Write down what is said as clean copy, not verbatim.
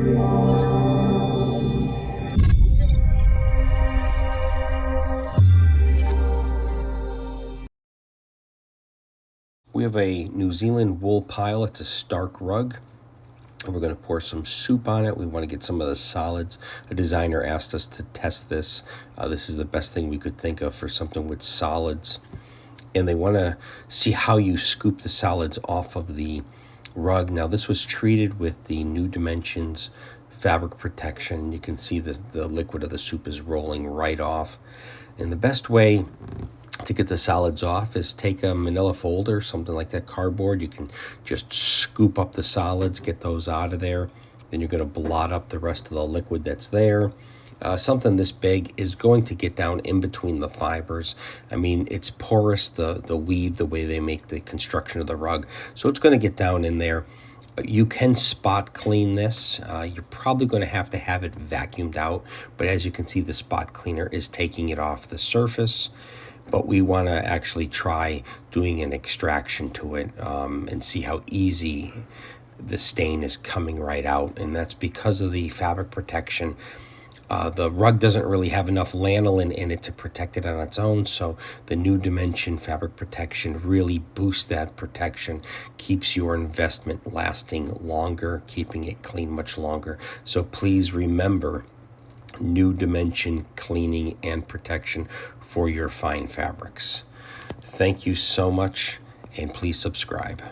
We have a New Zealand wool pile. It's a stark rug. We're going to pour some soup on it. We want to get some of the solids. A designer asked us to test this. This is the best thing we could think of for something with solids. And they want to see how you scoop the solids off of the rug. Now, this was treated with the New Dimensions fabric protection. You can see the liquid of the soup is rolling right off. And the best way to get the solids off is take a manila folder, something like that, cardboard. You can just scoop up the solids, get those out of there. Then you're going to blot up the rest of the liquid that's there. Something this big is going to get down in between the fibers. I mean, it's porous, the weave, the way they make the construction of the rug. So it's going to get down in there. You can spot clean this. You're probably going to have it vacuumed out. But as you can see, the spot cleaner is taking it off the surface. But we want to actually try doing an extraction to it and see how easy the stain is coming right out. And that's because of the fabric protection. The rug doesn't really have enough lanolin in it to protect it on its own, so the New Dimension fabric protection really boosts that protection, keeps your investment lasting longer, keeping it clean much longer. So please remember New Dimension cleaning and protection for your fine fabrics. Thank you so much, and please subscribe.